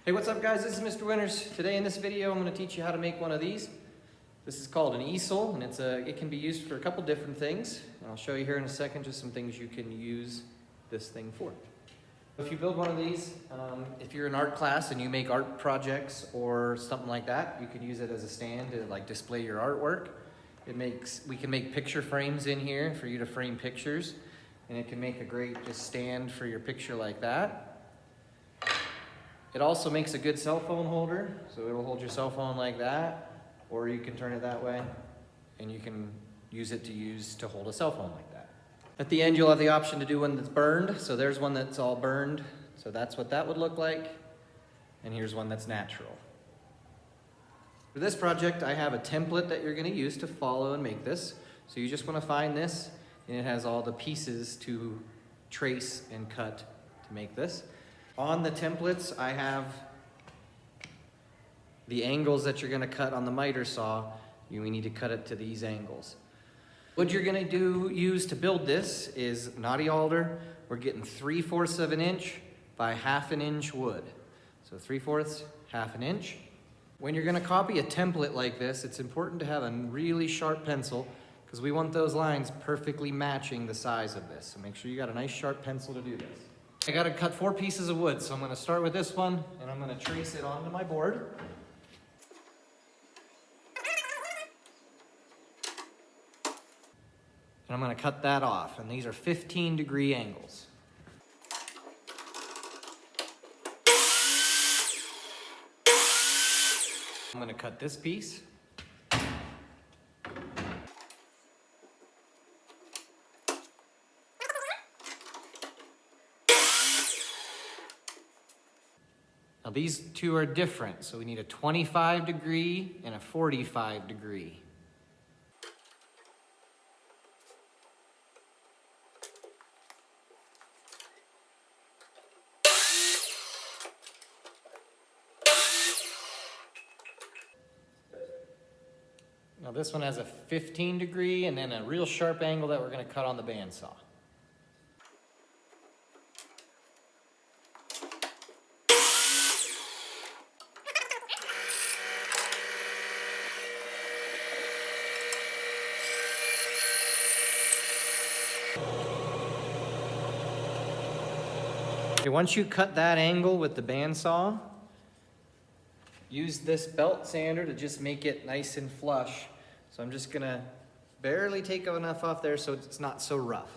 Hey, what's up guys? This is Mr. Winters. Today in this video I'm going to teach you how to make one of these. This is called an easel, and it can be used for a couple different things. And I'll show you here in a second just some things you can use this thing for. If you build one of these, if you're in art class and you make art projects or something like that, you can use it as a stand to like display your artwork. We can make picture frames in here for you to frame pictures, and it can make a great just stand for your picture like that. It also makes a good cell phone holder, so it'll hold your cell phone like that, or you can turn it that way, and you can use it to hold a cell phone like that. At the end, you'll have the option to do one that's burned, so there's one that's all burned, so that's what that would look like, and here's one that's natural. For this project, I have a template that you're going to use to follow and make this, so you just want to find this, and it has all the pieces to trace and cut to make this. On the templates, I have the angles that you're going to cut on the miter saw. We need to cut it to these angles. What you're going to use to build this is knotty alder. We're getting 3/4 of an inch by 1/2 inch wood. So 3/4, 1/2 inch. When you're going to copy a template like this, it's important to have a really sharp pencil because we want those lines perfectly matching the size of this. So make sure you got a nice sharp pencil to do this. I got to cut 4 pieces of wood, so I'm going to start with this one, and I'm going to trace it onto my board. And I'm going to cut that off, and these are 15-degree angles. I'm going to cut this piece. Now these two are different, so we need a 25-degree and a 45-degree. Now this one has a 15-degree and then a real sharp angle that we're going to cut on the bandsaw. Okay, once you cut that angle with the bandsaw, use this belt sander to just make it nice and flush. So I'm just gonna barely take enough off there so it's not so rough.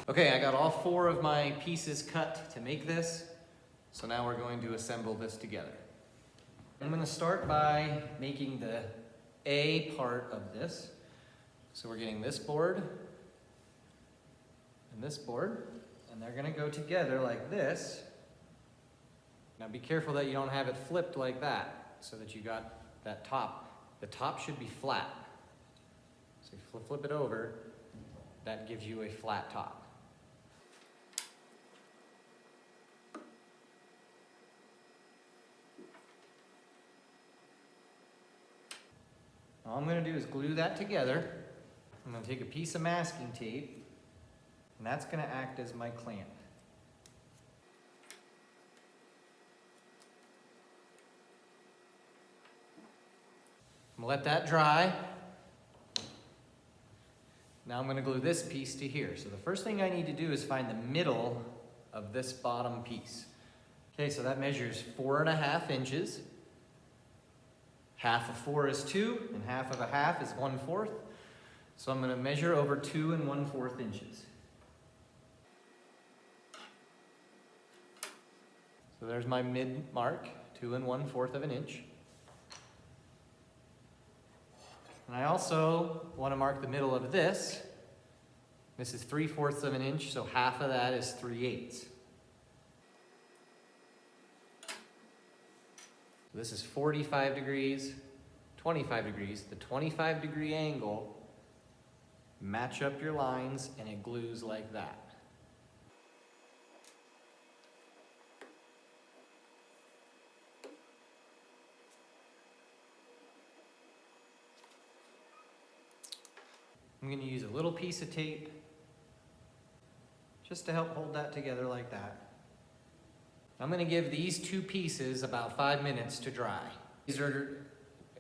Okay, I got all 4 of my pieces cut to make this. So now we're going to assemble this together. I'm going to start by making the A part of this. So we're getting this board and this board, and they're going to go together like this. Now be careful that you don't have it flipped like that, so that you got that top. The top should be flat. So if you flip it over, that gives you a flat top. All I'm going to do is glue that together. I'm going to take a piece of masking tape, and that's going to act as my clamp. I'm going to let that dry. Now I'm going to glue this piece to here. So the first thing I need to do is find the middle of this bottom piece. Okay, so that measures 4.5 inches. 1/2 of 4 is 2, and 1/2 of a 1/2 is 1/4. So I'm going to measure over 2 1/4 inches. So there's my mid mark, 2 1/4 of an inch. And I also want to mark the middle of this. This is 3/4 of an inch, so 1/2 of that is 3/8. This is 45 degrees, 25 degrees. The 25-degree angle, match up your lines, and it glues like that. I'm going to use a little piece of tape just to help hold that together like that. I'm going to give these two pieces about 5 minutes to dry. These are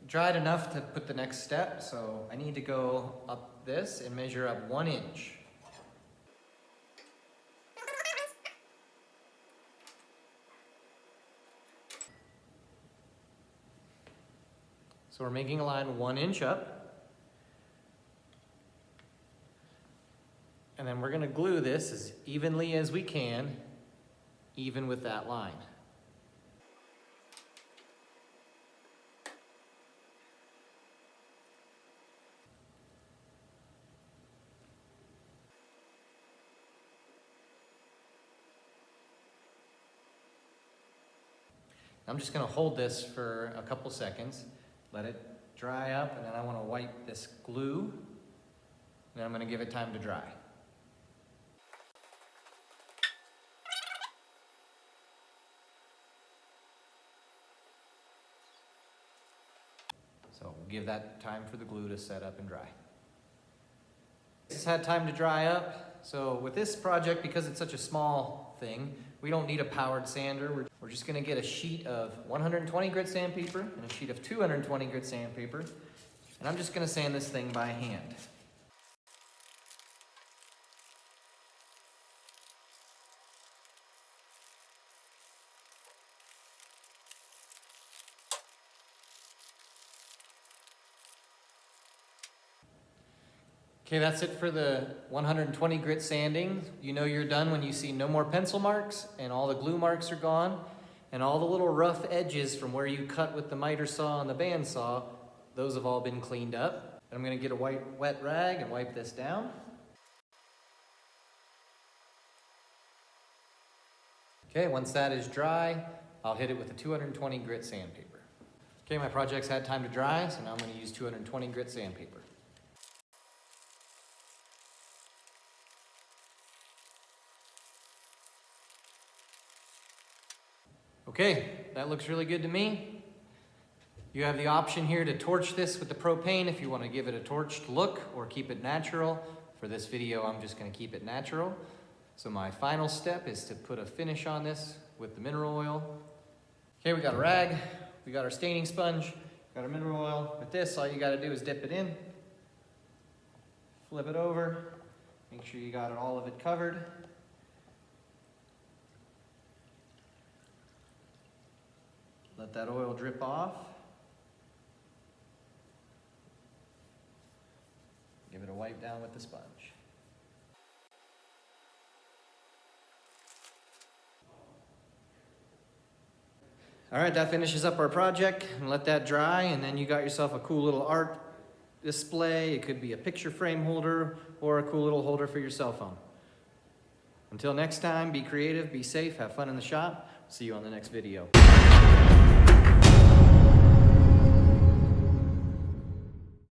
dried enough to put the next step, so I need to go up this and measure up 1 inch. So we're making a line 1 inch up. And then we're going to glue this as evenly as we can, even with that line. I'm just going to hold this for a couple seconds, let it dry up, and then I want to wipe this glue, and then I'm going to give it time to dry. So we'll give that time for the glue to set up and dry. This has had time to dry up. So with this project, because it's such a small thing, we don't need a powered sander. We're just gonna get a sheet of 120 grit sandpaper and a sheet of 220 grit sandpaper. And I'm just gonna sand this thing by hand. Okay, that's it for the 120 grit sanding. You know you're done when you see no more pencil marks and all the glue marks are gone and all the little rough edges from where you cut with the miter saw and the bandsaw, those have all been cleaned up. And I'm gonna get a wet rag and wipe this down. Okay, once that is dry, I'll hit it with a 220 grit sandpaper. Okay, my project's had time to dry, so now I'm gonna use 220 grit sandpaper. Okay, that looks really good to me. You have the option here to torch this with the propane if you want to give it a torched look or keep it natural. For this video, I'm just going to keep it natural. So my final step is to put a finish on this with the mineral oil. Okay, we got a rag, we got our staining sponge, got our mineral oil. With this, all you got to do is dip it in, flip it over, make sure you got all of it covered. Let that oil drip off. Give it a wipe down with the sponge. All right, that finishes up our project. And let that dry, and then you got yourself a cool little art display. It could be a picture frame holder or a cool little holder for your cell phone. Until next time, be creative, be safe, have fun in the shop. See you on the next video.